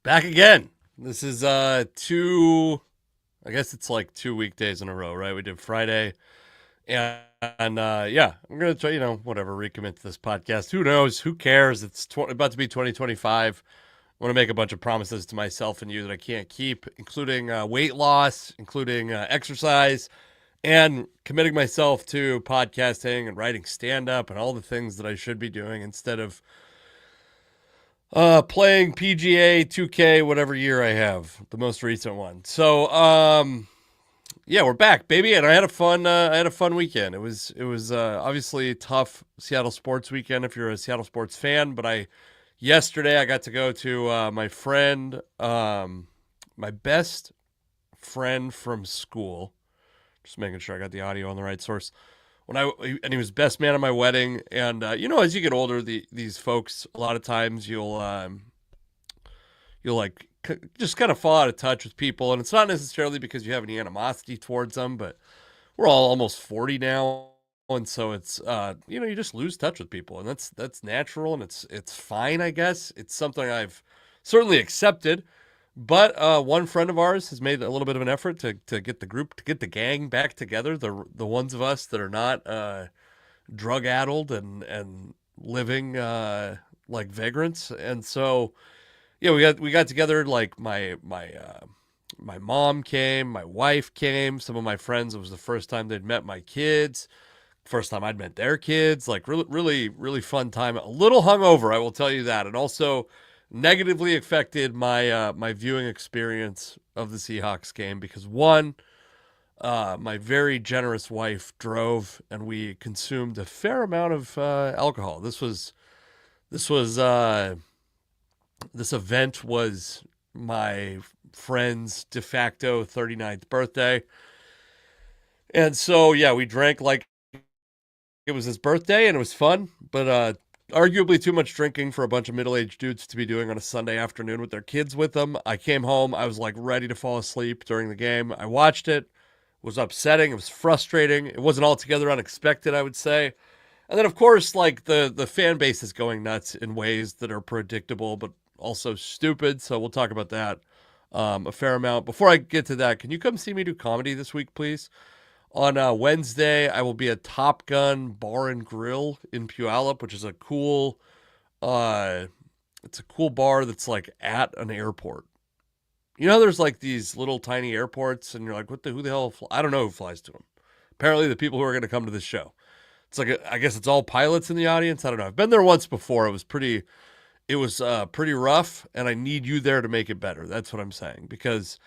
Back again. This is I guess it's like 2 weekdays in a row, right? We did Friday and yeah, I'm going to try, whatever, recommit to this podcast. Who knows? Who cares? It's about to be 2025. I want to make a bunch of promises to myself and you that I can't keep, including weight loss, including exercise, and committing myself to podcasting and writing stand up and all the things that I should be doing instead of playing PGA, 2K, whatever year I have, the most recent one. So, yeah, we're back, baby, and I had a fun weekend. It was obviously a tough Seattle sports weekend if you're a Seattle sports fan, but yesterday I got to go to my friend, my best friend from school. Just making sure I got the audio on the right source. And he was best man at my wedding. And as you get older, these folks, a lot of times you'll like just kind of fall out of touch with people, and it's not necessarily because you have any animosity towards them, but we're all almost 40 now, and so it's you just lose touch with people, and that's natural, and it's fine, I guess. It's something I've certainly accepted. But one friend of ours has made a little bit of an effort to get the group, to get the gang back together. The ones of us that are not drug addled and living like vagrants. And so yeah, we got together. Like my mom came, my wife came, some of my friends. It was the first time they'd met my kids. First time I'd met their kids. Like really, really, really fun time. A little hungover, I will tell you that, and also negatively affected my viewing experience of the Seahawks game because one, my very generous wife drove and we consumed a fair amount of alcohol. This event was my friend's de facto 39th birthday, and so yeah, we drank like it was his birthday, and it was fun, but arguably too much drinking for a bunch of middle-aged dudes to be doing on a Sunday afternoon with their kids with them. I came home, I was like ready to fall asleep during the game. I watched it. It was upsetting, it was frustrating. It wasn't altogether unexpected, I would say. And then of course, like the fan base is going nuts in ways that are predictable but also stupid. So we'll talk about that a fair amount. Before I get to that, can you come see me do comedy this week, please? On Wednesday, I will be at Top Gun Bar and Grill in Puyallup, which is uh, it's a cool bar that's like at an airport. There's like these little tiny airports, and you're like, who the hell? I don't know who flies to them. Apparently, the people who are going to come to this show. It's like I guess it's all pilots in the audience. I don't know. I've been there once before. It was pretty rough, and I need you there to make it better. That's what I'm saying, because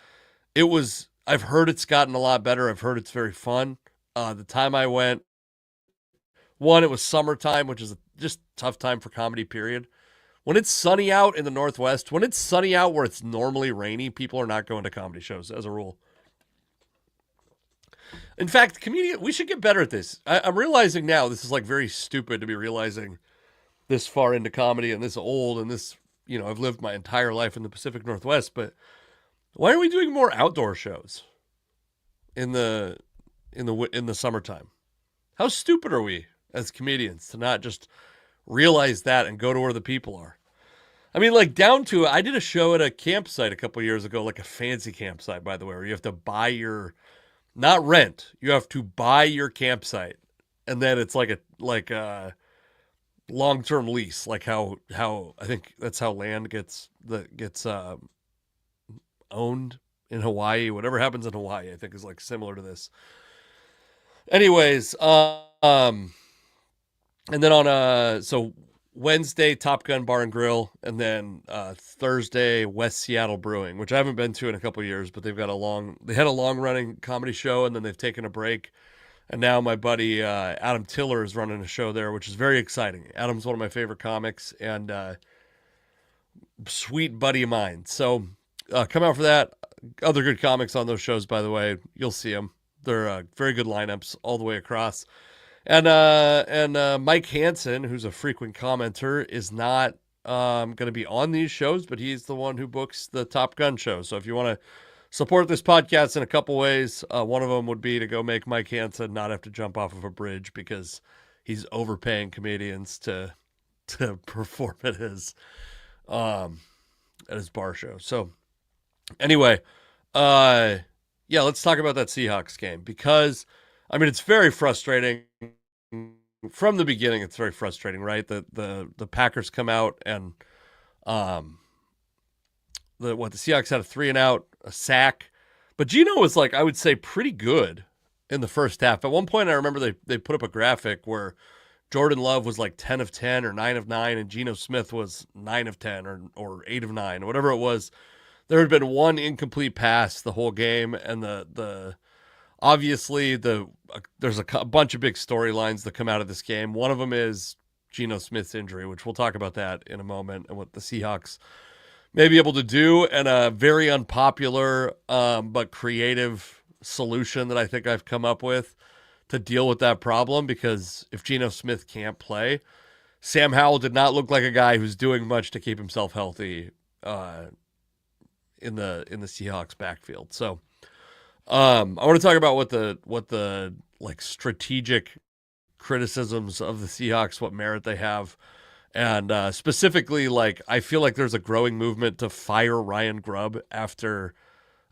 it was. I've heard it's gotten a lot better. I've heard it's very fun. The time I went, one, it was summertime, which is just a tough time for comedy, period. When it's sunny out in the Northwest, when it's sunny out where it's normally rainy, people are not going to comedy shows as a rule. In fact, we should get better at this. I'm realizing now, this is like very stupid to be realizing this far into comedy and this old and this, I've lived my entire life in the Pacific Northwest, but why are we doing more outdoor shows in the summertime? How stupid are we as comedians to not just realize that and go to where the people are? I mean, like down to I did a show at a campsite a couple years ago, like a fancy campsite, by the way, where you have to buy not rent, you have to buy your campsite, and then it's like a long-term lease, like how I think that's how land gets owned in Hawaii. Whatever happens in Hawaii, I think is like similar to this. Anyways, and then so Wednesday, Top Gun Bar and Grill, and then Thursday, West Seattle Brewing, which I haven't been to in a couple of years, but they had a long running comedy show, and then they've taken a break. And now my buddy Adam Tiller is running a show there, which is very exciting. Adam's one of my favorite comics and sweet buddy of mine. So come out for that. Other good comics on those shows, by the way. You'll see them. They're very good lineups all the way across. And Mike Hansen, who's a frequent commenter, is not going to be on these shows, but he's the one who books the Top Gun show. So if you want to support this podcast in a couple ways, one of them would be to go make Mike Hansen not have to jump off of a bridge because he's overpaying comedians to perform at his at his bar show. So anyway, uh, yeah, let's talk about that Seahawks game because I mean it's very frustrating from the beginning. It's very frustrating, right? The Packers come out and um the Seahawks had a 3-and-out, a sack, but Geno was like I would say pretty good in the first half. At one point, I remember they put up a graphic where Jordan Love was like 10 of 10 or 9 of 9, and Geno Smith was 9 of 10 or 8 of 9, or whatever it was. There had been one incomplete pass the whole game, and the obviously there's a bunch of big storylines that come out of this game. One of them is Geno Smith's injury, which we'll talk about that in a moment, and what the Seahawks may be able to do, and a very unpopular but creative solution that I think I've come up with to deal with that problem. Because if Geno Smith can't play, Sam Howell did not look like a guy who's doing much to keep himself healthy in the Seahawks backfield. So I want to talk about what the like strategic criticisms of the Seahawks, what merit they have. And specifically, like, I feel like there's a growing movement to fire Ryan Grubb after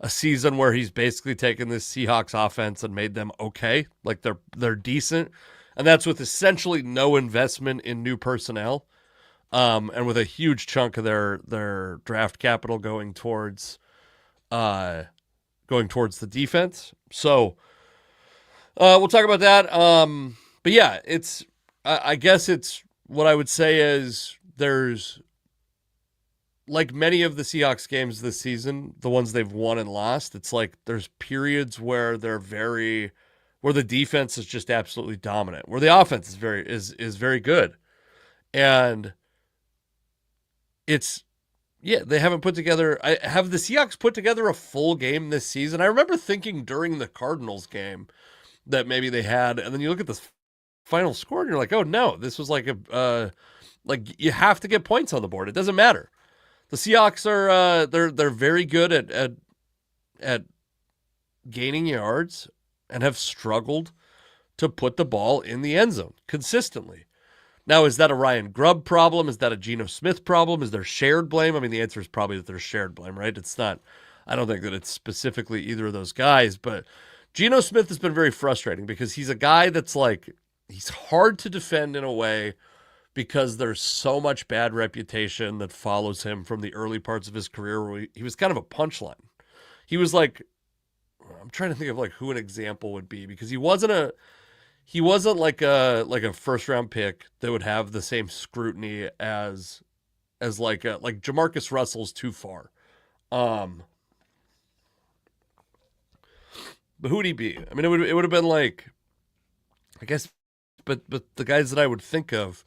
a season where he's basically taken this Seahawks offense and made them okay. Like, they're decent. And that's with essentially no investment in new personnel. And with a huge chunk of their draft capital going towards the defense. So we'll talk about that. But yeah, I guess it's what I would say is there's, like many of the Seahawks games this season, the ones they've won and lost, it's like there's periods where where the defense is just absolutely dominant, where the offense is very good. And they haven't put together. Have the Seahawks put together a full game this season? I remember thinking during the Cardinals game that maybe they had, and then you look at the final score and you're like, oh no, this was like like you have to get points on the board. It doesn't matter. The Seahawks are they're very good at gaining yards and have struggled to put the ball in the end zone consistently. Now, is that a Ryan Grubb problem? Is that a Geno Smith problem? Is there shared blame? I mean, the answer is probably that there's shared blame, right? It's not, I don't think that it's specifically either of those guys, but Geno Smith has been very frustrating because he's a guy that's like, he's hard to defend in a way because there's so much bad reputation that follows him from the early parts of his career where he was kind of a punchline. He was like, I'm trying to think of like who an example would be, because he wasn't like a first round pick that would have the same scrutiny as like Jamarcus Russell's too far. But who would he be? I mean, it would have been like, I guess, but the guys that I would think of,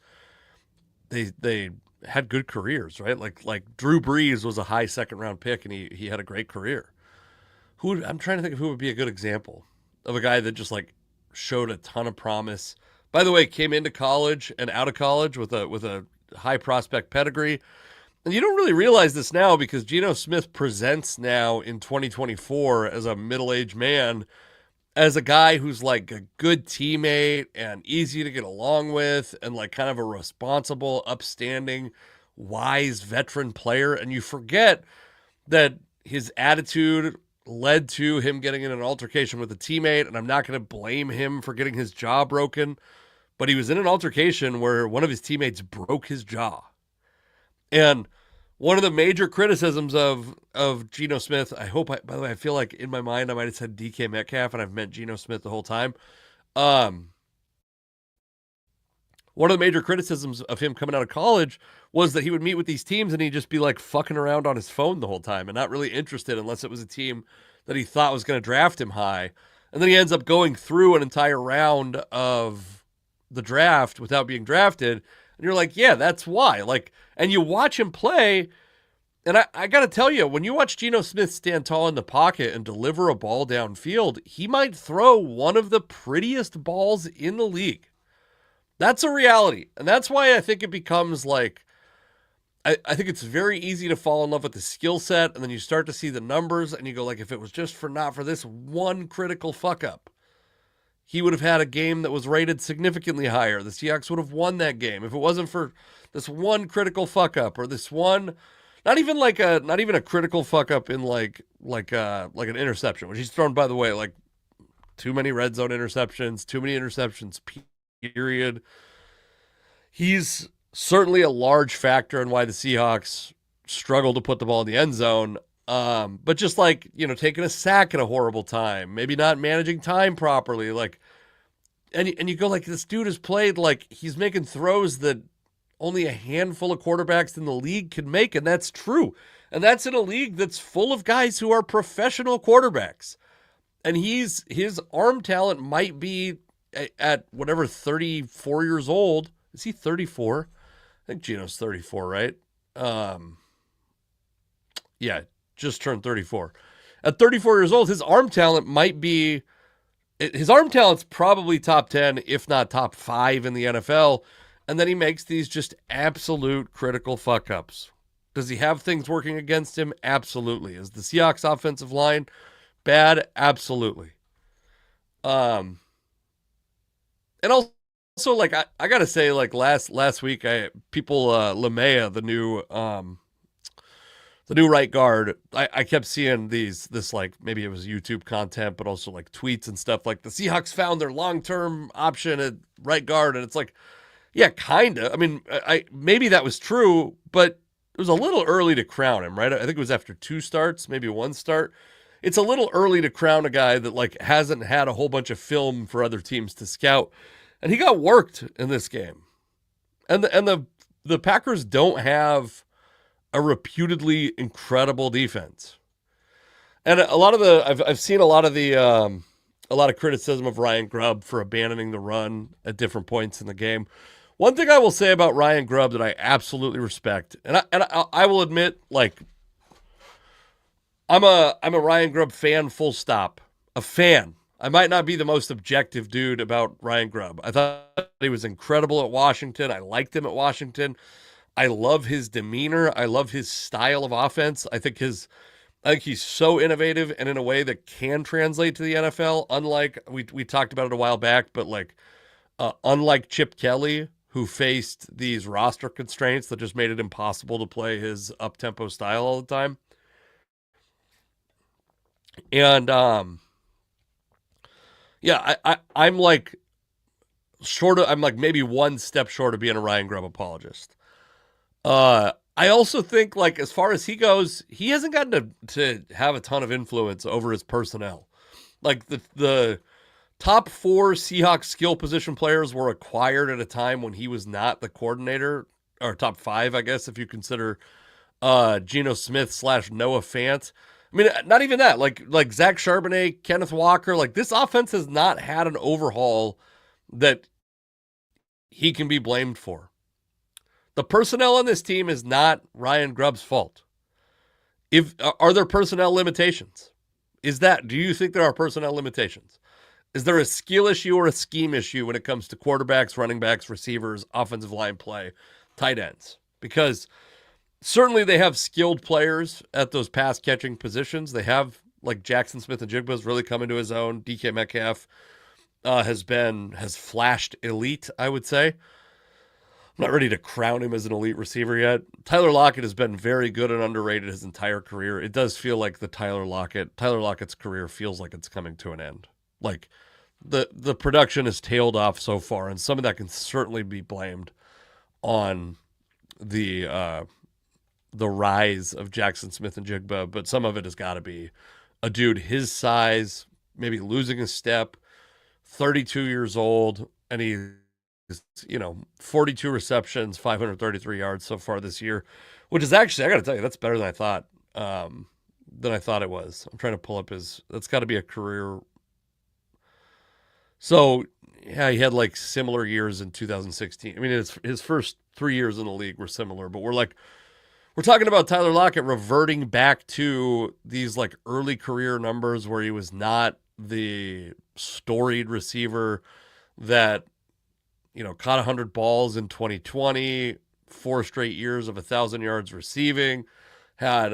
they had good careers, right? Like Drew Brees was a high second round pick and he had a great career. I'm trying to think of who would be a good example of a guy that just like showed a ton of promise. By the way, came into college and out of college with a high prospect pedigree. And you don't really realize this now because Geno Smith presents now in 2024 as a middle-aged man, as a guy who's like a good teammate and easy to get along with and like kind of a responsible, upstanding, wise veteran player. And you forget that his attitude led to him getting in an altercation with a teammate, and I'm not going to blame him for getting his jaw broken, but he was in an altercation where one of his teammates broke his jaw. And one of the major criticisms of Geno Smith, by the way, I feel like in my mind I might have said DK Metcalf and I've meant Geno Smith the whole time. One of the major criticisms of him coming out of college was that he would meet with these teams and he'd just be like fucking around on his phone the whole time and not really interested unless it was a team that he thought was going to draft him high. And then he ends up going through an entire round of the draft without being drafted. And you're like, yeah, that's why. Like, and you watch him play, and I got to tell you, when you watch Geno Smith stand tall in the pocket and deliver a ball downfield, he might throw one of the prettiest balls in the league. That's a reality. And that's why I think it becomes like, I think it's very easy to fall in love with the skill set, and then you start to see the numbers, and you go like, if it was just not for this one critical fuck up, he would have had a game that was rated significantly higher. The Seahawks would have won that game if it wasn't for this one critical fuck up or this one not even a critical fuck up in like an interception, which he's thrown, by the way, like too many red zone interceptions, too many interceptions, period. He's certainly a large factor in why the Seahawks struggle to put the ball in the end zone. But just like, taking a sack at a horrible time, maybe not managing time properly, like, and you go like, this dude has played, like, he's making throws that only a handful of quarterbacks in the league can make, and that's true. And that's in a league that's full of guys who are professional quarterbacks. And his arm talent might be at whatever 34 years old. Is he 34? I think Gino's 34, right? Yeah, just turned 34. At 34 years old, his arm talent's probably top 10, if not top 5 in the NFL. And then he makes these just absolute critical fuck ups. Does he have things working against him? Absolutely. Is the Seahawks offensive line bad? Absolutely. And also, like, I gotta say, like, last week, LeMaya, the new right guard, I kept seeing this, like, maybe it was YouTube content, but also like tweets and stuff, like the Seahawks found their long-term option at right guard. And it's like, yeah, kind of. I mean, maybe that was true, but it was a little early to crown him, right? I think it was after 2 starts, maybe 1 start. It's a little early to crown a guy that, like, hasn't had a whole bunch of film for other teams to scout. And he got worked in this game. And the Packers don't have a reputedly incredible defense. And I've seen a lot of criticism of Ryan Grubb for abandoning the run at different points in the game. One thing I will say about Ryan Grubb that I absolutely respect, and I will admit, like, I'm a Ryan Grubb fan, full stop. A fan. I might not be the most objective dude about Ryan Grubb. I thought he was incredible at Washington. I liked him at Washington. I love his demeanor. I love his style of offense. I think he's so innovative and in a way that can translate to the NFL. Unlike, we talked about it a while back, but like, unlike Chip Kelly, who faced these roster constraints that just made it impossible to play his up-tempo style all the time. And, yeah, I'm like I'm like maybe 1 step short of being a Ryan Grubb apologist. I also think, like, as far as he goes, he hasn't gotten to have a ton of influence over his personnel. Like, the top 4 Seahawks skill position players were acquired at a time when he was not the coordinator, or top 5, I guess, if you consider Geno Smith / Noah Fant. I mean, not even that. Like Zach Charbonnet, Kenneth Walker, like, this offense has not had an overhaul that he can be blamed for. The personnel on this team is not Ryan Grubb's fault. Are there personnel limitations? Do you think there are personnel limitations? Is there a skill issue or a scheme issue when it comes to quarterbacks, running backs, receivers, offensive line play, tight ends? Because certainly they have skilled players at those pass catching positions. They have, like, Jackson Smith-Njigba's really come into his own. DK Metcalf has flashed elite, I would say. I'm not ready to crown him as an elite receiver yet. Tyler Lockett has been very good and underrated his entire career. It does feel like Tyler Lockett's career feels like it's coming to an end. Like, the production has tailed off so far, and some of that can certainly be blamed on the rise of Jackson Smith-Njigba, but some of it has got to be a dude his size, maybe losing a step, 32 years old, and he's, 42 receptions, 533 yards so far this year, which is actually, I got to tell you, that's better than I thought. It was. I'm trying to pull up that's got to be a career. So, yeah, he had, like, similar years in 2016. I mean, his first 3 years in the league were similar, but we're talking about Tyler Lockett reverting back to these, like, early career numbers where he was not the storied receiver that, caught 100 balls in 2020, 4 straight years of 1,000 yards receiving, had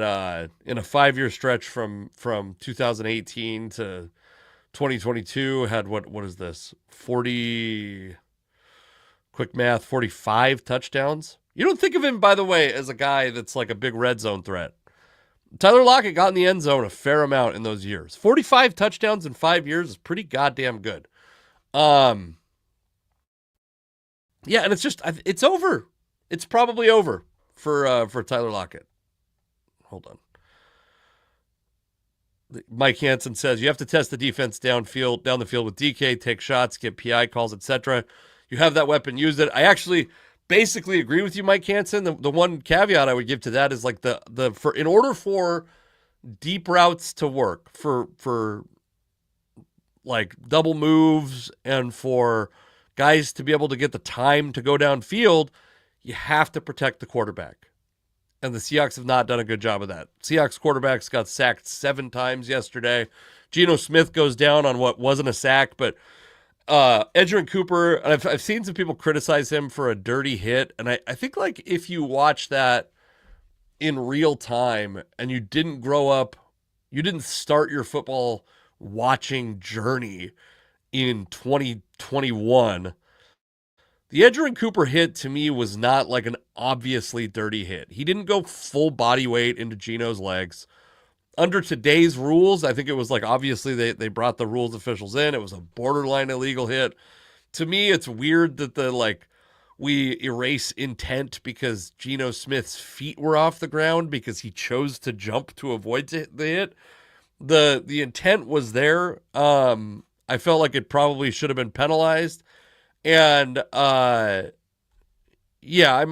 in a 5-year stretch from 2018 to 2022, had what is this? 45 touchdowns. You don't think of him, by the way, as a guy that's like a big red zone threat. Tyler Lockett got in the end zone a fair amount in those years. 45 touchdowns in 5 years is pretty goddamn good. Yeah, and it's over. It's probably over for Tyler Lockett. Hold on. Mike Hansen says you have to test the defense down the field with DK, take shots, get PI calls, etc. You have that weapon, use it. I actually basically agree with you, Mike Hansen. The one caveat I would give to that is like in order for deep routes to work, for like double moves and for guys to be able to get the time to go downfield, you have to protect the quarterback. And the Seahawks have not done a good job of that. Seahawks quarterbacks got sacked 7 times yesterday. Geno Smith goes down on what wasn't a sack, but Edgerrin Cooper, and I've seen some people criticize him for a dirty hit, and I think like if you watch that in real time and you didn't grow up, you didn't start your football watching journey in 2021, the Edgerrin Cooper hit to me was not like an obviously dirty hit. He didn't go full body weight into Geno's legs. Under today's rules, I think it was like obviously they brought the rules officials in. It was a borderline illegal hit. To me, it's weird that we erase intent because Geno Smith's feet were off the ground because he chose to jump to avoid the hit. The intent was there. I felt like it probably should have been penalized. And yeah,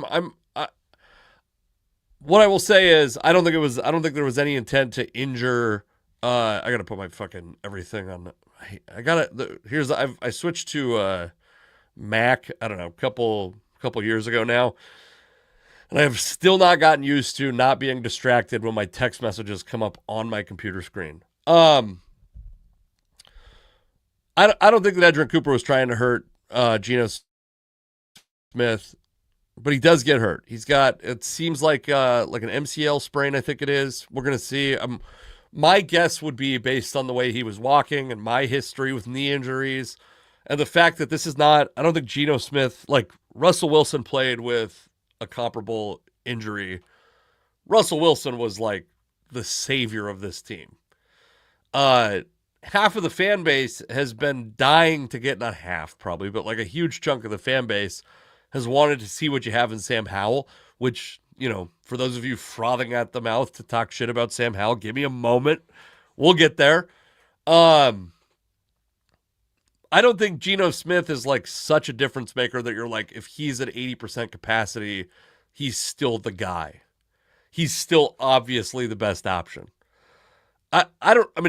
what I will say is I don't think there was any intent to injure. I gotta put my fucking everything on. I switched to Mac. I don't know, couple years ago now, and I have still not gotten used to not being distracted when my text messages come up on my computer screen. I don't think that Edgerrin Cooper was trying to hurt Geno Smith, but he does get hurt. He's got, it seems like an MCL sprain, I think it is. We're going to see. My guess would be based on the way he was walking and my history with knee injuries and the fact that this is not, I don't think Geno Smith, like Russell Wilson played with a comparable injury. Russell Wilson was like the savior of this team. Half of the fan base has been dying to get, not half probably, but like a huge chunk of the fan base has wanted to see what you have in Sam Howell, which, for those of you frothing at the mouth to talk shit about Sam Howell, give me a moment. We'll get there. I don't think Geno Smith is like such a difference maker that you're like, if he's at 80% capacity, he's still the guy. He's still obviously the best option.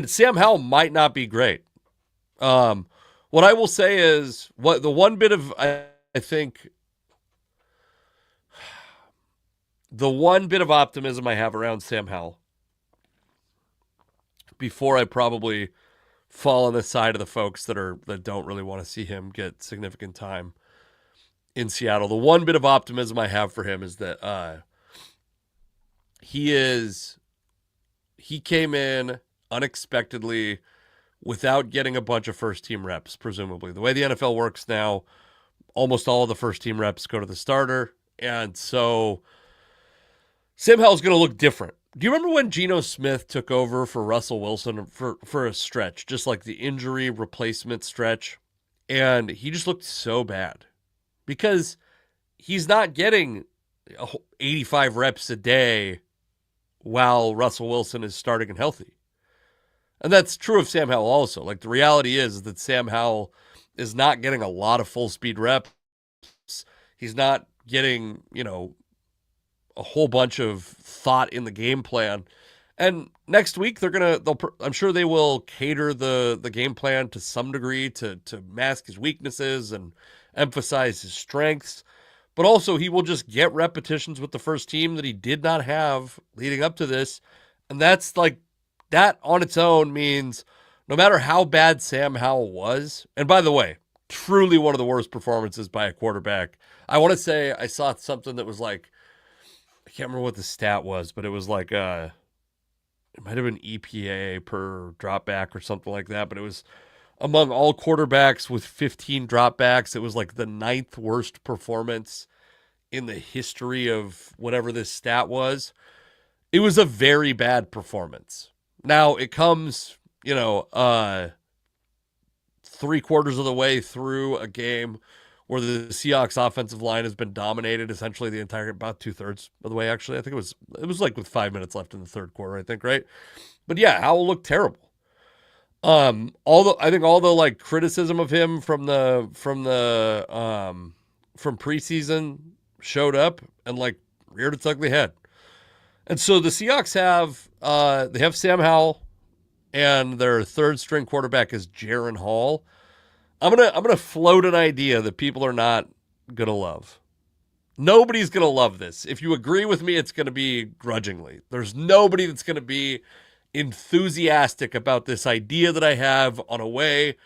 Sam Howell might not be great. What I will say is the one bit of optimism I have around Sam Howell before I probably fall on the side of the folks that don't really want to see him get significant time in Seattle. The one bit of optimism I have for him is that he came in unexpectedly without getting a bunch of first-team reps, presumably. The way the NFL works now, almost all of the first-team reps go to the starter, and so Sam Howell's going to look different. Do you remember when Geno Smith took over for Russell Wilson for a stretch, just like the injury replacement stretch, and he just looked so bad because he's not getting 85 reps a day while Russell Wilson is starting and healthy. And that's true of Sam Howell also. Like the reality is that Sam Howell is not getting a lot of full speed reps. He's not getting, a whole bunch of thought in the game plan. And next week I'm sure they will cater the game plan to some degree to mask his weaknesses and emphasize his strengths. But also he will just get repetitions with the first team that he did not have leading up to this. And that's like, that on its own means no matter how bad Sam Howell was, and by the way, truly one of the worst performances by a quarterback. I want to say I saw something that was like, I can't remember what the stat was, but it was like, it might have been EPA per dropback or something like that, but it was among all quarterbacks with 15 dropbacks, it was like the 9th worst performance in the history of whatever this stat was. It was a very bad performance. Now it comes, 3/4 of the way through a game where the Seahawks offensive line has been dominated essentially the entire, about 2/3 of the way. Actually, I think it was like with 5 minutes left in the third quarter, I think, right? But yeah, Howell looked terrible. I think all the like criticism of him from preseason showed up and like reared its ugly head. And so the Seahawks have Sam Howell, and their third string quarterback is Jaren Hall. I'm gonna float an idea that people are not gonna love. Nobody's gonna love this. If you agree with me, it's gonna be grudgingly. There's nobody that's gonna be enthusiastic about this idea that I have on a way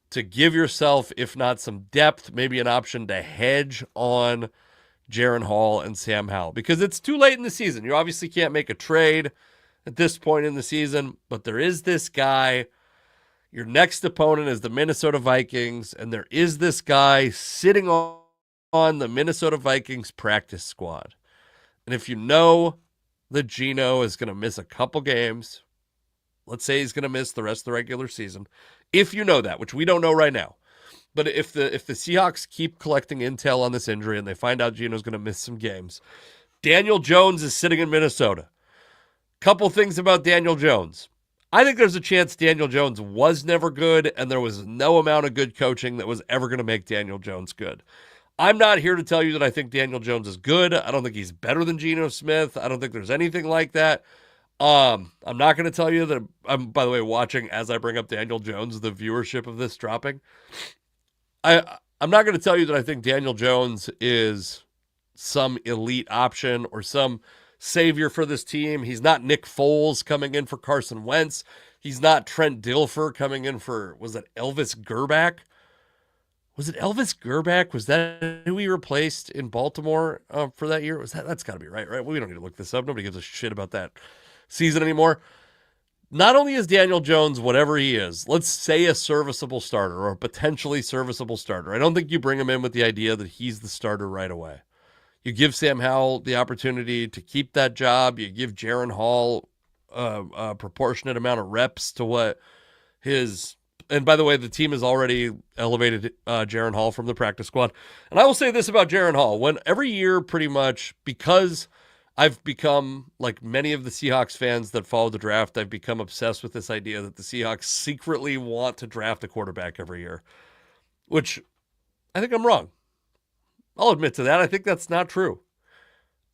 to give yourself, if not some depth, maybe an option to hedge on Jaren Hall and Sam Howell, because it's too late in the season. You obviously can't make a trade at this point in the season, but there is this guy. Your next opponent is the Minnesota Vikings, and there is this guy sitting on the Minnesota Vikings practice squad. And if you know that Geno is going to miss a couple games, let's say he's going to miss the rest of the regular season, if you know that, which we don't know right now, but if the Seahawks keep collecting intel on this injury and they find out Geno's going to miss some games, Daniel Jones is sitting in Minnesota. Couple things about Daniel Jones. I think there's a chance Daniel Jones was never good, and there was no amount of good coaching that was ever going to make Daniel Jones good. I'm not here to tell you that I think Daniel Jones is good. I don't think he's better than Geno Smith. I don't think there's anything like that. I'm not going to tell you that I'm, by the way, watching as I bring up Daniel Jones, the viewership of this dropping. I'm not going to tell you that I think Daniel Jones is some elite option or some savior for this team. He's not Nick Foles coming in for Carson Wentz. He's not Trent Dilfer coming in for, was it Elvis Grbac? Was it Elvis Grbac? Was that who he replaced in Baltimore for that year? That's got to be right? We don't need to look this up. Nobody gives a shit about that season anymore. Not only is Daniel Jones whatever he is, let's say a serviceable starter or a potentially serviceable starter. I don't think you bring him in with the idea that he's the starter right away. You give Sam Howell the opportunity to keep that job. You give Jaren Hall a proportionate amount of reps to what his... And by the way, the team has already elevated Jaren Hall from the practice squad. And I will say this about Jaren Hall. Every year, pretty much, because I've become, like many of the Seahawks fans that follow the draft, I've become obsessed with this idea that the Seahawks secretly want to draft a quarterback every year, which I think I'm wrong. I'll admit to that. I think that's not true.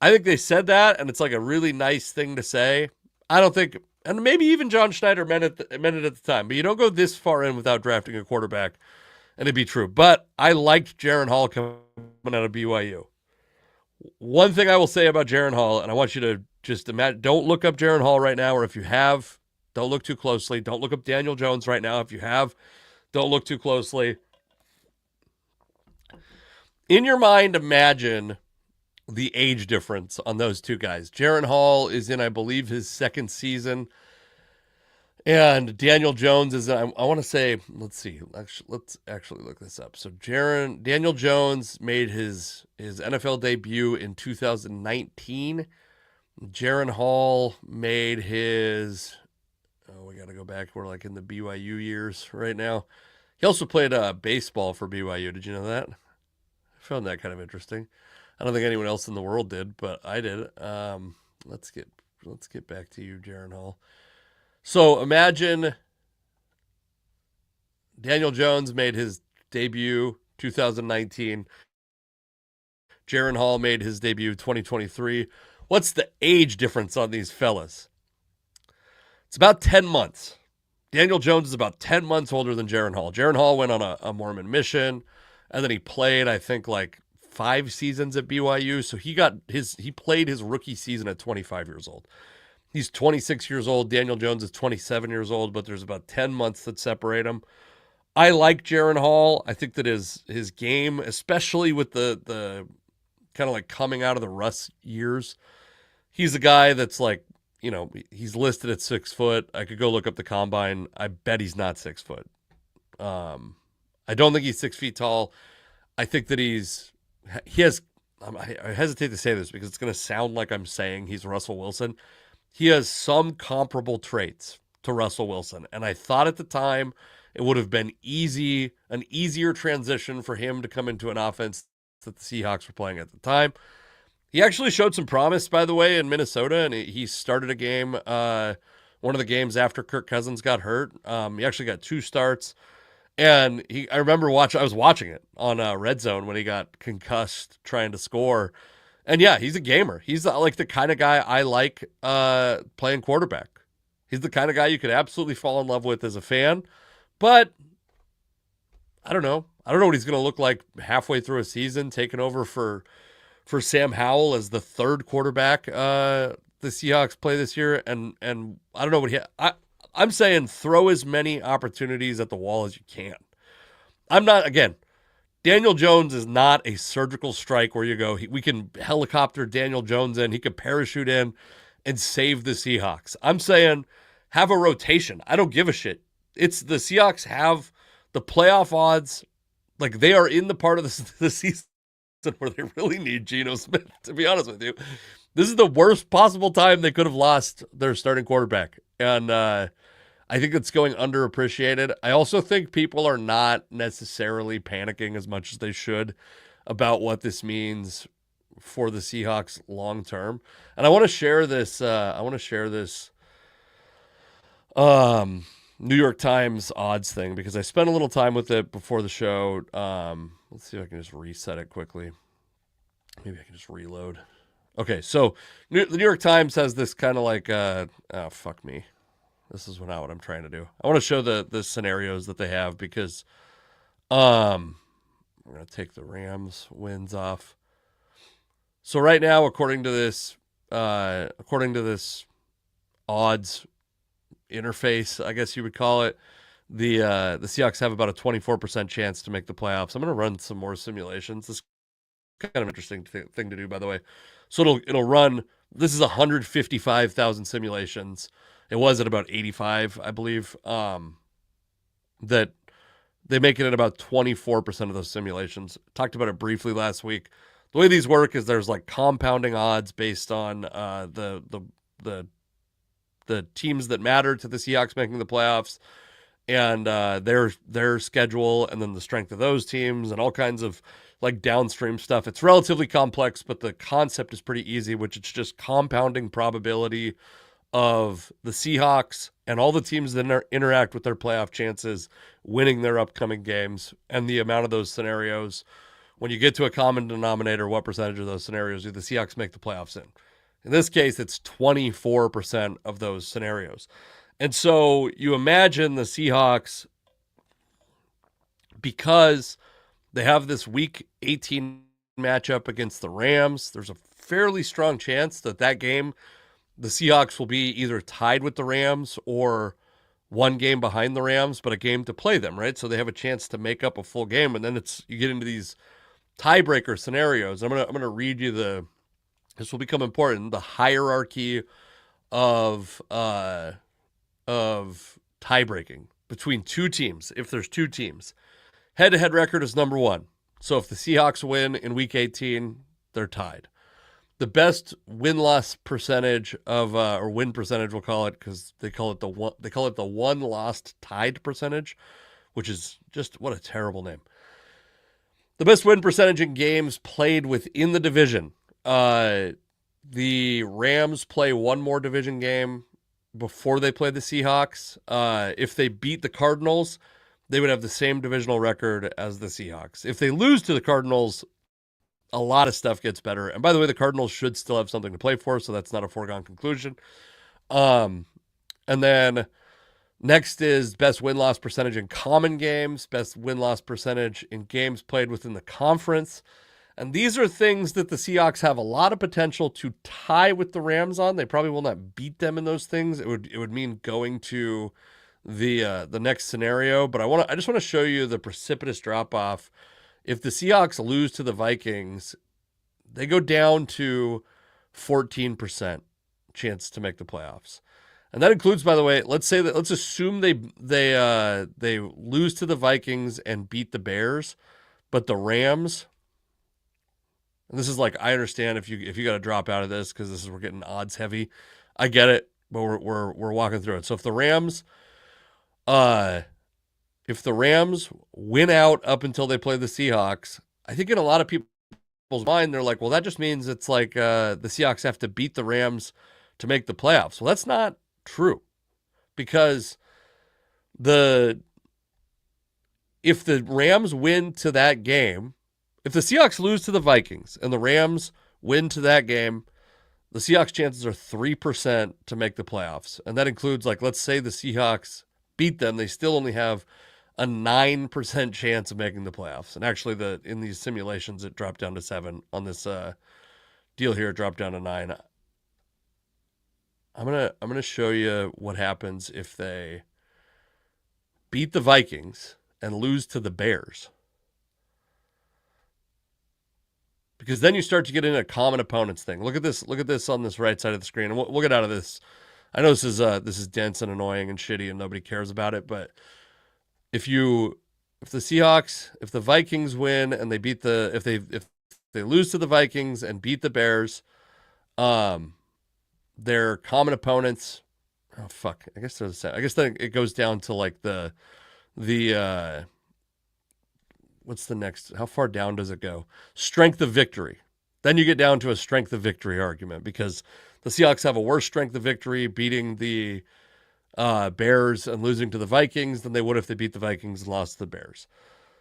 I think they said that, and it's like a really nice thing to say. I don't think, and maybe even John Schneider meant it at the time, but you don't go this far in without drafting a quarterback, and it'd be true. But I liked Jaren Hall coming out of BYU. One thing I will say about Jaren Hall, and I want you to just imagine, don't look up Jaren Hall right now, or if you have, don't look too closely. Don't look up Daniel Jones right now. If you have, don't look too closely. In your mind, imagine the age difference on those two guys. Jaren Hall is in, I believe, his second season. And Daniel Jones is, I want to say, let's see. Let's actually look this up. So Daniel Jones made his NFL debut in 2019. Jaren Hall made his, we got to go back. We're like in the BYU years right now. He also played baseball for BYU. Did you know that? I found that kind of interesting. I don't think anyone else in the world did, but I did. Let's get back to you, Jaren Hall. So imagine Daniel Jones made his debut 2019. Jaren Hall made his debut 2023. What's the age difference on these fellas? It's about 10 months. Daniel Jones is about 10 months older than Jaren Hall. Jaren Hall went on a Mormon mission, and then he played, I think, like 5 seasons at BYU. So he played his rookie season at 25 years old. He's 26 years old. Daniel Jones is 27 years old, but there's about 10 months that separate them. I like Jaren Hall. I think that his game, especially with the kind of like coming out of the Russ years, he's a guy that's like, he's listed at 6 foot. I could go look up the combine. I bet he's not 6 foot. I don't think he's 6 feet tall. I think that he has I hesitate to say this because it's going to sound like I'm saying he's Russell Wilson. He has some comparable traits to Russell Wilson. And I thought at the time it would have been an easier transition for him to come into an offense that the Seahawks were playing at the time. He actually showed some promise, by the way, in Minnesota, and he started a game, one of the games after Kirk Cousins got hurt. He actually got 2 starts. And I remember I was watching it on Red Zone when he got concussed trying to score. And yeah, he's a gamer. He's like the kind of guy I like playing quarterback. He's the kind of guy you could absolutely fall in love with as a fan. But I don't know. I don't know what he's going to look like halfway through a season, taking over for Sam Howell as the third quarterback the Seahawks play this year. And I don't know what I'm saying throw as many opportunities at the wall as you can. Daniel Jones is not a surgical strike where you go, we can helicopter Daniel Jones in, he could parachute in and save the Seahawks. I'm saying have a rotation. I don't give a shit. It's the Seahawks have the playoff odds. Like they are in the part of the season where they really need Geno Smith, to be honest with you. This is the worst possible time they could have lost their starting quarterback. And I think it's going underappreciated. I also think people are not necessarily panicking as much as they should about what this means for the Seahawks long term. And I want to share this. New York Times odds thing because I spent a little time with it before the show. Let's see if I can just reset it quickly. Maybe I can just reload. Okay, so the New York Times has this kind of like, oh, fuck me. This is not what I'm trying to do. I want to show the scenarios that they have because I'm going to take the Rams wins off. So right now, according to this odds interface, I guess you would call it, the Seahawks have about a 24% chance to make the playoffs. I'm going to run some more simulations. This is kind of interesting thing to do, by the way. So it'll run. This is 155,000 simulations. It was at about 85, I believe. That they make it at about 24% of those simulations. Talked about it briefly last week. The way these work is there's like compounding odds based on the teams that matter to the Seahawks making the playoffs and their schedule, and then the strength of those teams and all kinds of like downstream stuff. It's relatively complex, but the concept is pretty easy, which it's just compounding probability of the Seahawks and all the teams that interact with their playoff chances winning their upcoming games, and the amount of those scenarios. When you get to a common denominator, what percentage of those scenarios do the Seahawks make the playoffs in? In this case, it's 24% of those scenarios. And so you imagine the Seahawks, because they have this week 18 matchup against the Rams, there's a fairly strong chance that game, the Seahawks will be either tied with the Rams or one game behind the Rams, but a game to play them, right? So they have a chance to make up a full game, and then you get into these tiebreaker scenarios. I'm gonna read you this will become important, the hierarchy of tiebreaking between two teams. If there's two teams, head-to-head record is number 1. So if the Seahawks win in Week 18, they're tied. The best win-loss percentage or win percentage, we'll call it, because they call it the one lost tied percentage, which is just what a terrible name. The best win percentage in games played within the division. The Rams play one more division game before they play the Seahawks. If they beat the Cardinals, they would have the same divisional record as the Seahawks. If they lose to the Cardinals, a lot of stuff gets better. And by the way, the Cardinals should still have something to play for, so that's not a foregone conclusion. And then next is best win-loss percentage in common games, best win-loss percentage in games played within the conference. And these are things that the Seahawks have a lot of potential to tie with the Rams on. They probably will not beat them in those things. It would mean going to the next scenario. But I just want to show you the precipitous drop-off. If the Seahawks lose to the Vikings, they go down to 14% chance to make the playoffs. And that includes, by the way, let's assume they lose to the Vikings and beat the Bears, but the Rams And this is like, I understand if you got to drop out of this because we're getting odds heavy. I get it, but we're walking through it. So if the Rams win out up until they play the Seahawks, I think in a lot of people's mind they're like, well, that just means it's like the Seahawks have to beat the Rams to make the playoffs. Well, that's not true, because if the Rams win to that game, if the Seahawks lose to the Vikings and the Rams win to that game, the Seahawks chances are 3% to make the playoffs. And that includes, like, let's say the Seahawks beat them, they still only have a 9% chance of making the playoffs. And actually, in these simulations, it dropped down to 7. On this deal here, it dropped down to 9. I'm gonna show you what happens if they beat the Vikings and lose to the Bears. Because then you start to get into a common opponents thing. Look at this on this right side of the screen. And we'll get out of this. I know this is dense and annoying and shitty and nobody cares about it, but if the Vikings win and they beat if they lose to the Vikings and beat the Bears, their common opponents, oh fuck, I guess they're the same. I guess then it goes down to like the what's the next? How far down does it go? Strength of victory. Then you get down to a strength of victory argument, because the Seahawks have a worse strength of victory beating the Bears and losing to the Vikings than they would if they beat the Vikings and lost to the Bears.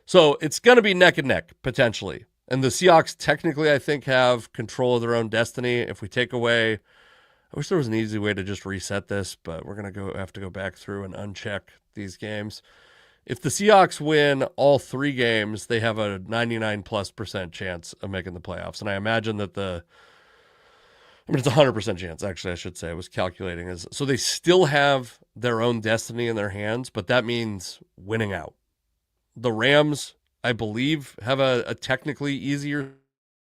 So it's going to be neck and neck, potentially. And the Seahawks technically, I think, have control of their own destiny. If we take away, I wish there was an easy way to just reset this, but we're going to have to go back through and uncheck these games. If the Seahawks win all 3 games, they have a 99+% chance of making the playoffs. And I imagine that it's a 100% chance, actually, I should say. I was calculating. So they still have their own destiny in their hands, but that means winning out. The Rams, I believe, have a technically easier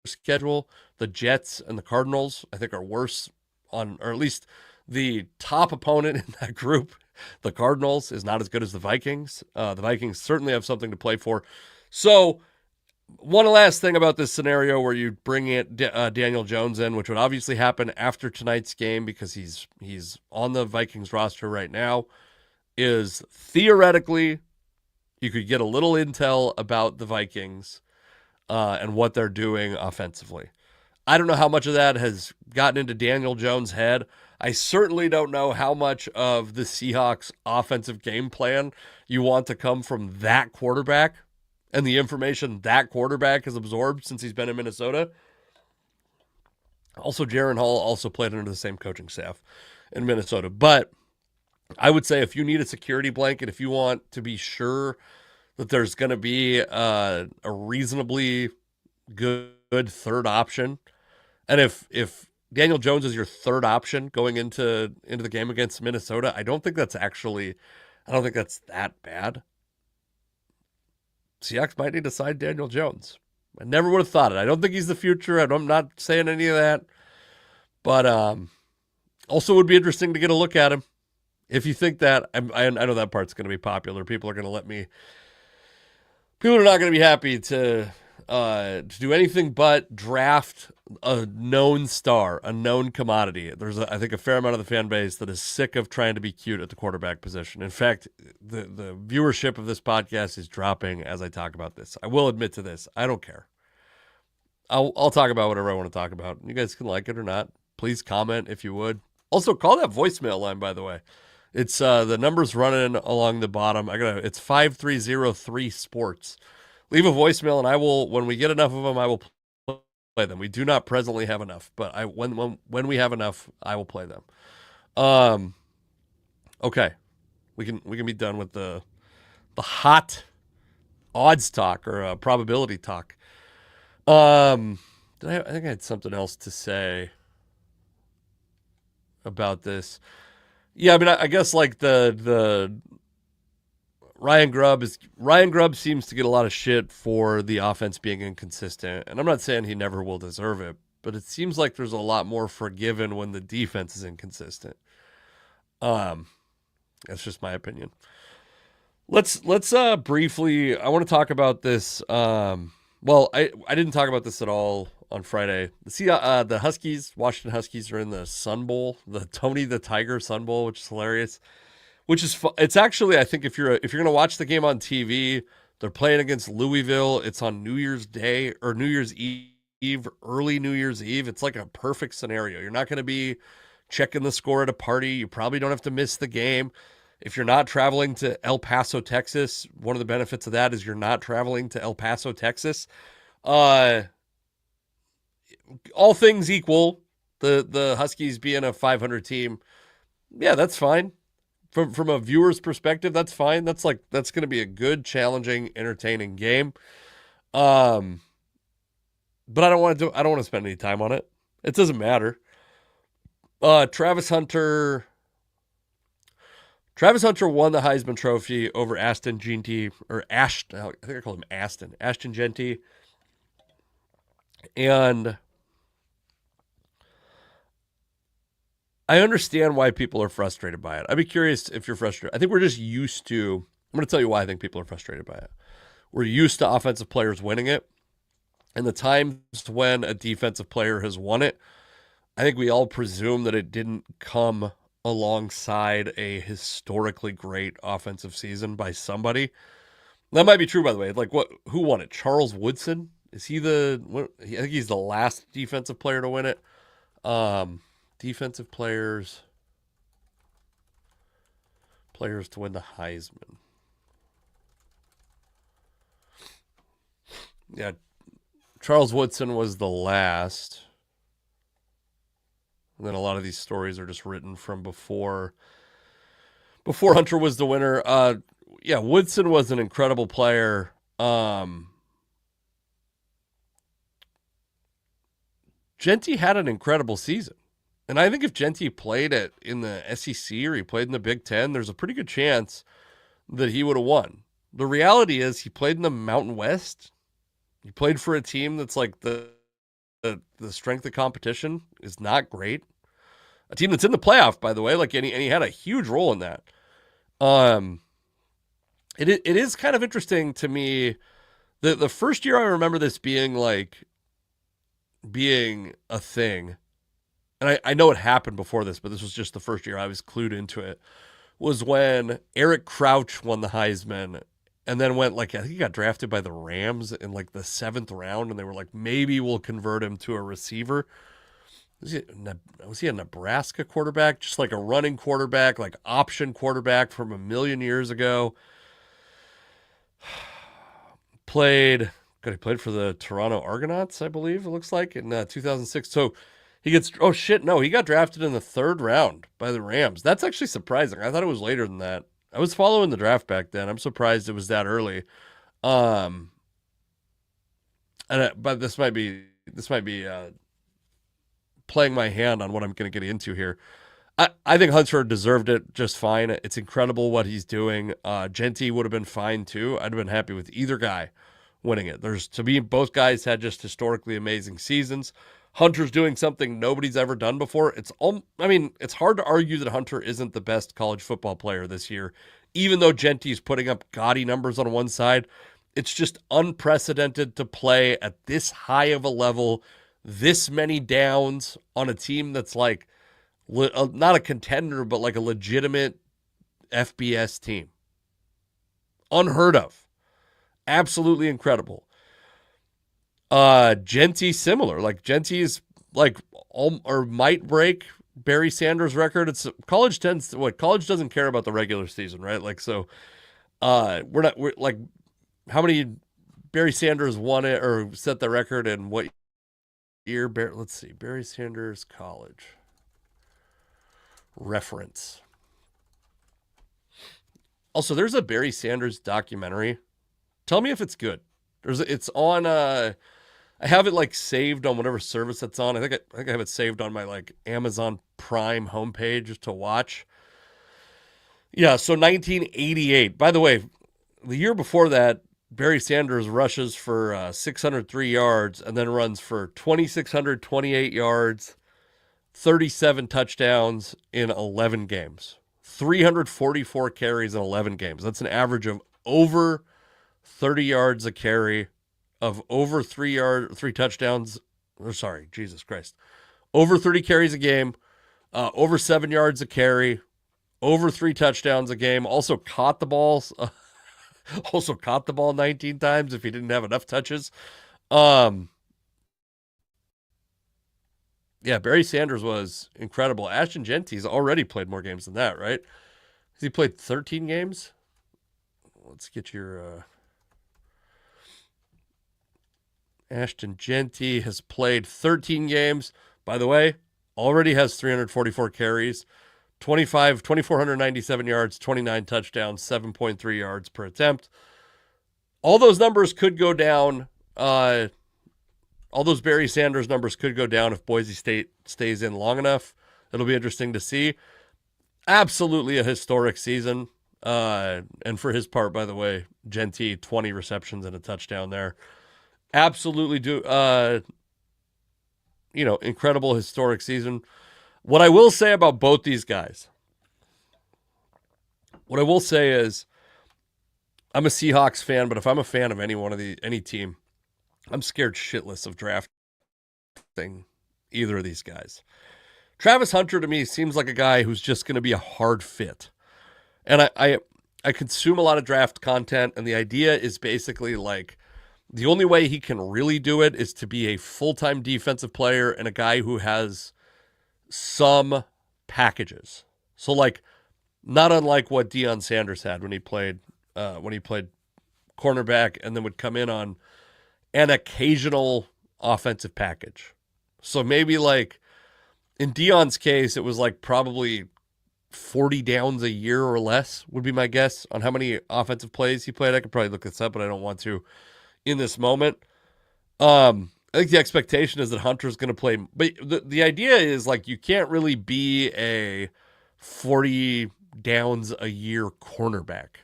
schedule. The Jets and the Cardinals, I think, are worse or at least the top opponent in that group, the Cardinals, is not as good as the Vikings. The Vikings certainly have something to play for. So one last thing about this scenario where you bring Daniel Jones in, which would obviously happen after tonight's game because he's on the Vikings roster right now, is theoretically you could get a little intel about the Vikings and what they're doing offensively. I don't know how much of that has gotten into Daniel Jones' head. I certainly don't know how much of the Seahawks offensive game plan you want to come from that quarterback and the information that quarterback has absorbed since he's been in Minnesota. Also, Jaron Hall also played under the same coaching staff in Minnesota. But I would say if you need a security blanket, if you want to be sure that there's going to be a reasonably good third option, and if Daniel Jones is your third option going into the game against Minnesota, I don't think that's that bad. Seahawks might need to sign Daniel Jones. I never would have thought it. I don't think he's the future. I'm not saying any of that. But also would be interesting to get a look at him. If you think that, I know that part's going to be popular. People are not going to be happy to do anything but draft a known star, a known commodity. There's, I think, a fair amount of the fan base that is sick of trying to be cute at the quarterback position. In fact, the viewership of this podcast is dropping as I talk about this. I will admit to this. I don't care. I'll talk about whatever I want to talk about. You guys can like it or not. Please comment if you would. Also, call that voicemail line, by the way. It's the number's running along the bottom. It's 5303 sports. Leave a voicemail, and I will, when we get enough of them, I will play them. We do not presently have enough, but when we have enough, I will play them. Okay, we can be done with the hot odds talk or probability talk. I think I had something else to say about this. Yeah, I mean, I guess like the Ryan Grubb seems to get a lot of shit for the offense being inconsistent, and I'm not saying he never will deserve it, but it seems like there's a lot more forgiven when the defense is inconsistent. That's just my opinion. Let's briefly, I want to talk about this. Well, I didn't talk about this at all on Friday. The Huskies, Washington Huskies, are in the Sun Bowl, the Tony the Tiger Sun Bowl, which is hilarious. Which is it's actually, I think, if you're gonna watch the game on TV, they're playing against Louisville. It's on New Year's Day or New Year's Eve, early New Year's Eve. It's like a perfect scenario. You're not gonna be checking the score at a party. You probably don't have to miss the game. If you're not traveling to El Paso, Texas, one of the benefits of that is you're not traveling to El Paso, Texas. All things equal, the Huskies being a 500 team, yeah, that's fine. From a viewer's perspective, that's fine. That's going to be a good, challenging, entertaining game. But I don't want to spend any time on it. It doesn't matter. Travis Hunter won the Heisman Trophy over Ashton Jeanty, I think I called him Ashton Jeanty. And I understand why people are frustrated by it. I'd be curious if you're frustrated. I think we're just used to, I'm going to tell you why I think people are frustrated by it. We're used to offensive players winning it. And the times when a defensive player has won it, I think we all presume that it didn't come alongside a historically great offensive season by somebody. That might be true, by the way. Like, who won it? Charles Woodson? Is he I think he's the last defensive player to win it. Defensive players to win the Heisman. Yeah, Charles Woodson was the last. And then a lot of these stories are just written from before Hunter was the winner. Yeah, Woodson was an incredible player. Jeanty had an incredible season. And I think if Jeanty played in the SEC or he played in the Big Ten, there's a pretty good chance that he would have won. The reality is he played in the Mountain West. He played for a team that's like the strength of competition is not great. A team that's in the playoff, by the way, and he had a huge role in that. It is kind of interesting to me. The first year I remember this being a thing, and I know it happened before this, but this was just the first year I was clued into it, was when Eric Crouch won the Heisman and then went I think he got drafted by the Rams in the 7th round, and they were like, maybe we'll convert him to a receiver. Was he a Nebraska quarterback? Just like a running quarterback, like option quarterback from a million years ago. He played for the Toronto Argonauts, I believe it looks like, in 2006. So he got drafted in the 3rd round by the Rams. That's actually surprising. I thought it was later than that. I was following the draft back then. I'm surprised it was that early. But this might be playing my hand on what I'm going to get into here. I think Hunter deserved it just fine. It's incredible what he's doing. Jeanty would have been fine too. I'd have been happy with either guy winning it. To me, both guys had just historically amazing seasons. Hunter's doing something nobody's ever done before. It's hard to argue that Hunter isn't the best college football player this year, even though Jeanty's putting up gaudy numbers on one side. It's just unprecedented to play at this high of a level, this many downs on a team that's not a contender, but a legitimate FBS team. Unheard of. Absolutely incredible. Jeanty similar. Jeanty is might break Barry Sanders' record. College doesn't care about the regular season, right? How many Barry Sanders won it or set the record in what year? Let's see. Barry Sanders college reference. Also, there's a Barry Sanders documentary. Tell me if it's good. It's on. I have it saved on whatever service it's on. I think I have it saved on my Amazon Prime homepage to watch. Yeah, so 1988. By the way, the year before that, Barry Sanders rushes for 603 yards and then runs for 2,628 yards, 37 touchdowns in 11 games. 344 carries in 11 games. That's an average of over 30 yards a carry, of over 3 touchdowns sorry, Jesus Christ. Over 30 carries a game, over 7 yards a carry, over 3 touchdowns a game. Also caught the balls. Also caught the ball 19 times if he didn't have enough touches. Yeah, Barry Sanders was incredible. Ashton Jeanty's already played more games than that, right? Has he played 13 games? Let's get your Ashton Jeanty has played 13 games. By the way, already has 344 carries, 2,497 yards, 29 touchdowns, 7.3 yards per attempt. All those numbers could go down. All those Barry Sanders numbers could go down if Boise State stays in long enough. It'll be interesting to see. Absolutely a historic season. And for his part, by the way, Jeanty, 20 receptions and a touchdown there. Absolutely incredible historic season. What I will say about both these guys, what I will say is I'm a Seahawks fan, but if I'm a fan of any team, I'm scared shitless of drafting either of these guys. Travis Hunter to me seems like a guy who's just going to be a hard fit. And I consume a lot of draft content, and the idea is basically like the only way he can really do it is to be a full-time defensive player and a guy who has some packages. So like not unlike what Deion Sanders had when he played cornerback and then would come in on an occasional offensive package. So maybe like in Deion's case, it was like probably 40 downs a year or less would be my guess on how many offensive plays he played. I could probably look this up, but I don't want to in this moment. I think the expectation is that Hunter's going to play, but the idea is like you can't really be a 40 downs a year cornerback.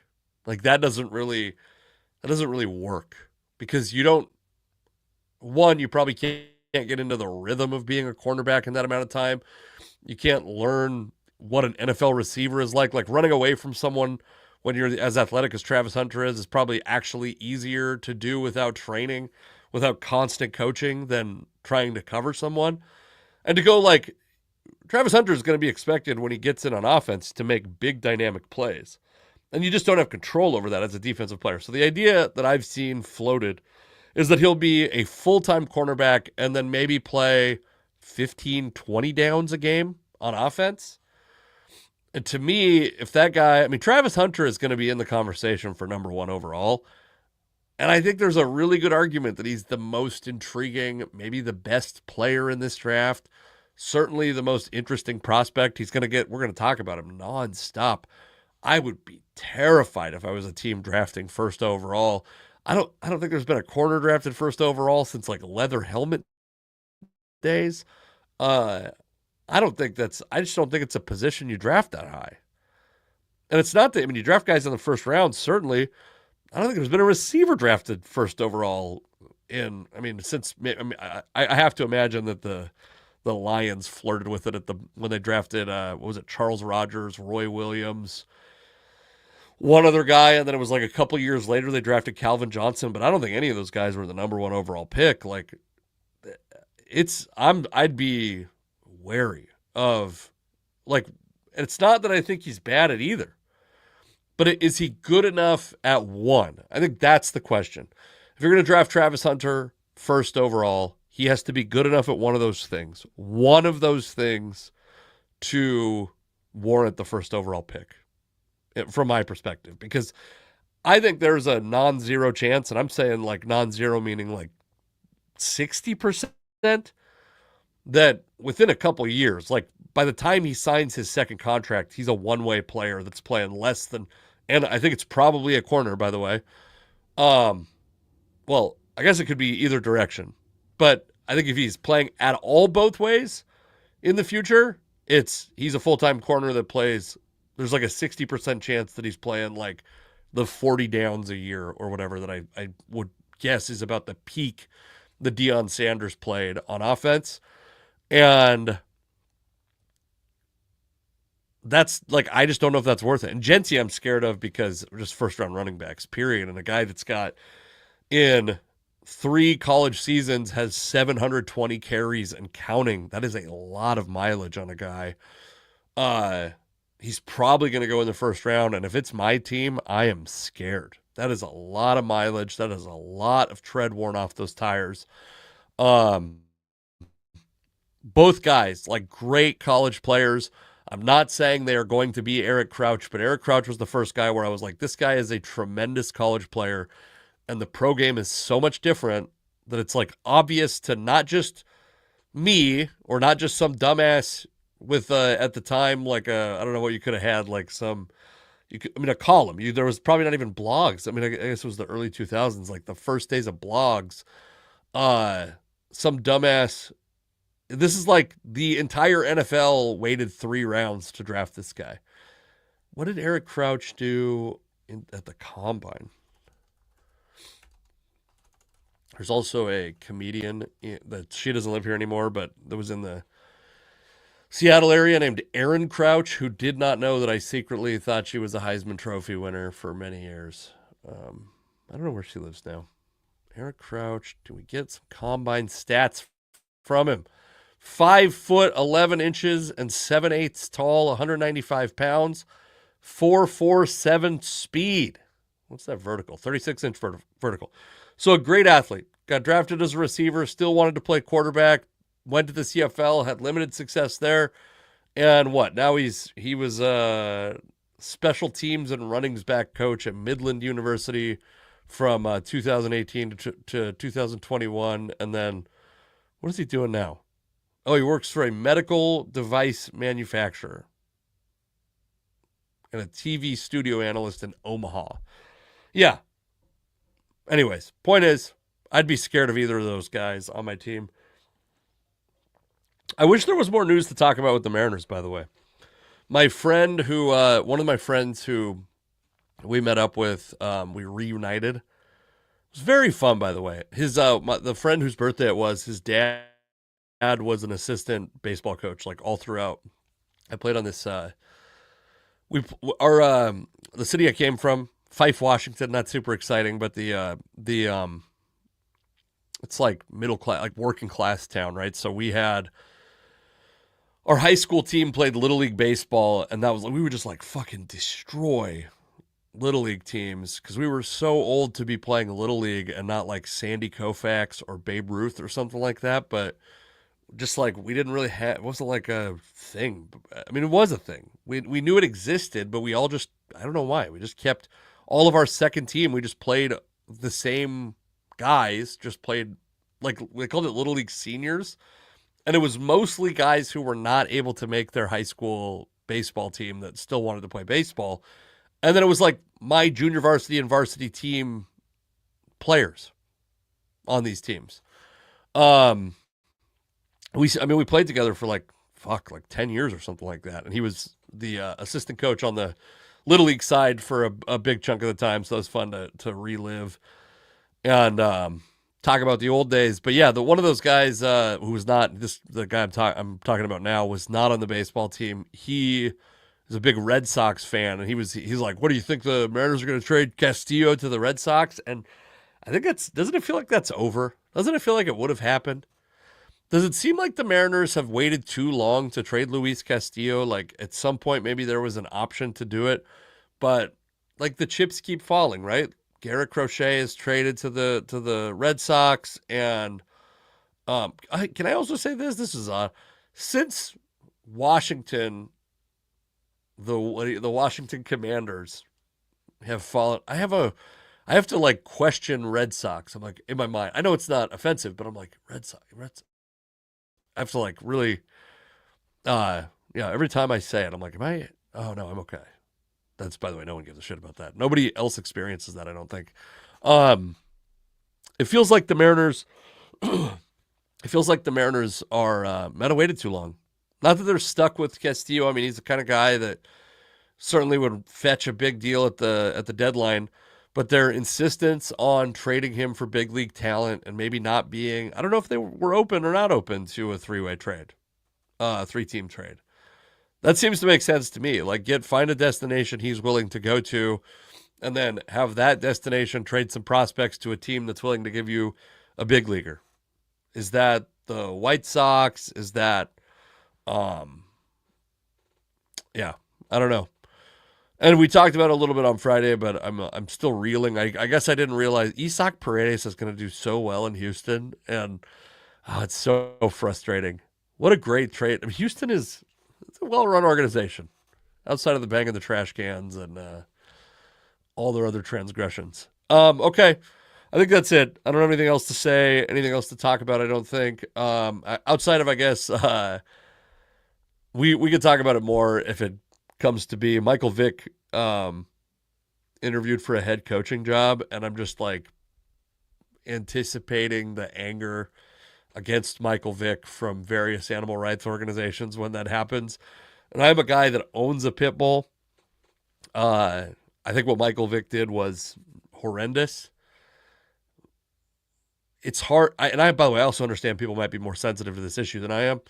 Like that doesn't really work because you probably can't get into the rhythm of being a cornerback in that amount of time. You can't learn what an NFL receiver is like. Like running away from someone when you're as athletic as Travis Hunter is probably actually easier to do without training, without constant coaching than trying to cover someone. And to go like Travis Hunter is going to be expected when he gets in on offense to make big dynamic plays. And you just don't have control over that as a defensive player. So the idea that I've seen floated is that he'll be a full-time cornerback and then maybe play 15, 20 downs a game on offense. And to me, if that guy, Travis Hunter is going to be in the conversation for number 1 overall. And I think there's a really good argument that he's the most intriguing, maybe the best player in this draft. Certainly the most interesting prospect. We're going to talk about him nonstop. I would be terrified if I was a team drafting first overall. I don't think there's been a corner drafted first overall since like leather helmet days. I just don't think it's a position you draft that high. And it's not that, you draft guys in the first round, certainly. I don't think there's been a receiver drafted first overall I have to imagine that the Lions flirted with it when they drafted, Charles Rogers, Roy Williams, one other guy, and then it was like a couple years later they drafted Calvin Johnson, but I don't think any of those guys were the number 1 overall pick. Like I'd be wary of like, it's not that I think he's bad at either, but is he good enough at 1? I think that's the question. If you're going to draft Travis Hunter first overall, he has to be good enough at one of those things to warrant the first overall pick from my perspective, because I think there's a non-zero chance, and I'm saying like non-zero meaning like 60%, that within a couple of years, like by the time he signs his second contract, he's a one-way player that's playing less than, and I think it's probably a corner, by the way. Well, I guess it could be either direction, but I think if he's playing at all both ways in the future, he's a full-time corner that plays. There's like a 60% chance that he's playing like the 40 downs a year or whatever that I would guess is about the peak that Deion Sanders played on offense. And that's like, I just don't know if that's worth it. And Jeanty I'm scared of because just first round running backs, period. And a guy that's got in 3 college seasons, has 720 carries and counting. That is a lot of mileage on a guy. He's probably going to go in the first round, and if it's my team, I am scared. That is a lot of mileage. That is a lot of tread worn off those tires. Both guys, like, great college players. I'm not saying they are going to be Eric Crouch, but Eric Crouch was the first guy where I was like, this guy is a tremendous college player, and the pro game is so much different that it's like obvious to not just me or not just some dumbass with at the time, like I don't know what you could have had, like a column. There was probably not even blogs. I mean, I guess it was the early 2000s, like the first days of blogs. Some dumbass. This is like the entire NFL waited 3 rounds to draft this guy. What did Eric Crouch do at the combine? There's also a comedian that she doesn't live here anymore, but that was in the Seattle area named Erin Crouch, who did not know that I secretly thought she was a Heisman Trophy winner for many years. I don't know where she lives now. Eric Crouch, do we get some combine stats from him? 5 foot 11 inches and 7/8 tall, 195 pounds, 4.47 speed. What's that vertical? 36-inch vertical. So a great athlete. Got drafted as a receiver, still wanted to play quarterback, went to the CFL, had limited success there. And what? Now he was a special teams and runnings back coach at Midland University from 2018 to 2021. And then what is he doing now? Oh, he works for a medical device manufacturer and a TV studio analyst in Omaha. Yeah. Anyways, point is, I'd be scared of either of those guys on my team. I wish there was more news to talk about with the Mariners, by the way. My friend one of my friends who we met up with, we reunited. It was very fun, by the way. The friend whose birthday it was, his dad was an assistant baseball coach, like all throughout. I played on this, the city I came from, Fife, Washington, not super exciting, but it's like middle class, like working class town, right? So we had our high school team played Little League baseball, and we would just like fucking destroy Little League teams because we were so old to be playing Little League and not like Sandy Koufax or Babe Ruth or something like that. But just like we didn't really have, it wasn't like a thing. I mean, it was a thing. We knew it existed, but we all just, I don't know why. We just kept all of our second team. We just played the same guys, just played like we called it Little League seniors. And it was mostly guys who were not able to make their high school baseball team that still wanted to play baseball. And then it was like my junior varsity and varsity team players on these teams. We played together for like 10 years or something like that. And he was the assistant coach on the Little League side for a big chunk of the time. So it was fun to relive and talk about the old days. But yeah, one of those guys who was not the guy I'm talking about now was not on the baseball team. He is a big Red Sox fan, and he's like, "What do you think the Mariners are going to trade Castillo to the Red Sox?" And I think doesn't it feel like that's over? Doesn't it feel like it would have happened? Does it seem like the Mariners have waited too long to trade Luis Castillo? Like at some point, maybe there was an option to do it, but like the chips keep falling, right? Garrett Crochet is traded to the Red Sox, and can I also say this? This is since Washington, the Washington Commanders have fallen. I have to like question Red Sox. I'm like in my mind. I know it's not offensive, but I'm like Red Sox. I have to like really, every time I say it, I'm like, am I? Oh no, I'm okay. That's, by the way, no one gives a shit about that. Nobody else experiences that, I don't think. It feels like the Mariners. It feels like the Mariners are might have waited too long. Not that they're stuck with Castillo. I mean, he's the kind of guy that certainly would fetch a big deal at the deadline. But their insistence on trading him for big league talent and maybe not being, I don't know if they were open or not open to a 3-way trade, 3-team trade. That seems to make sense to me. Like, find a destination he's willing to go to, and then have that destination trade some prospects to a team that's willing to give you a big leaguer? Is that the White Sox? Is that, um, yeah, I don't know. And we talked about it a little bit on Friday, but I'm still reeling. I guess I didn't realize Isaac Paredes is going to do so well in Houston, and it's so frustrating. What a great trade! I mean, Houston is it's a well-run organization outside of the banging the trash cans and all their other transgressions. Okay, I think that's it. I don't have anything else to say, anything else to talk about. I don't think. Outside of, I guess, we could talk about it more if it comes to be. Michael Vick interviewed for a head coaching job, and I'm just like anticipating the anger against Michael Vick from various animal rights organizations when that happens. And I'm a guy that owns a pit bull. I think what Michael Vick did was horrendous. It's hard. By the way, I also understand people might be more sensitive to this issue than I am.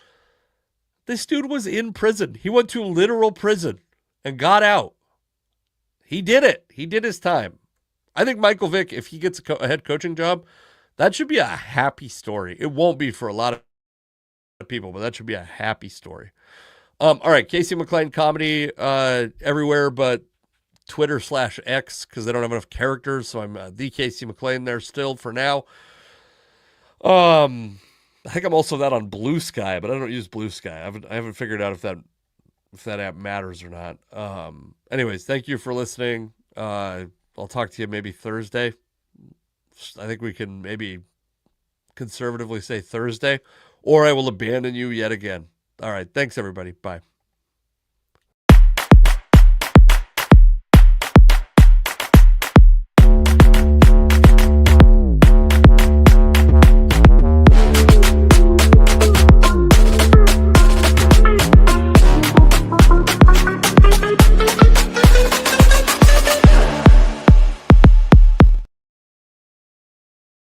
This dude was in prison. He went to literal prison and got out. He did it. He did his time. I think Michael Vick, if he gets a head coaching job, that should be a happy story. It won't be for a lot of people, but that should be a happy story. All right, Casey McLean comedy everywhere but Twitter/X because they don't have enough characters, so I'm the Casey McLean there still for now. I think I'm also that on Blue Sky, but I don't use Blue Sky. I haven't figured out if that app matters or not. Anyways, thank you for listening. I'll talk to you maybe Thursday. I think we can maybe conservatively say Thursday, or I will abandon you yet again. All right. Thanks, everybody. Bye.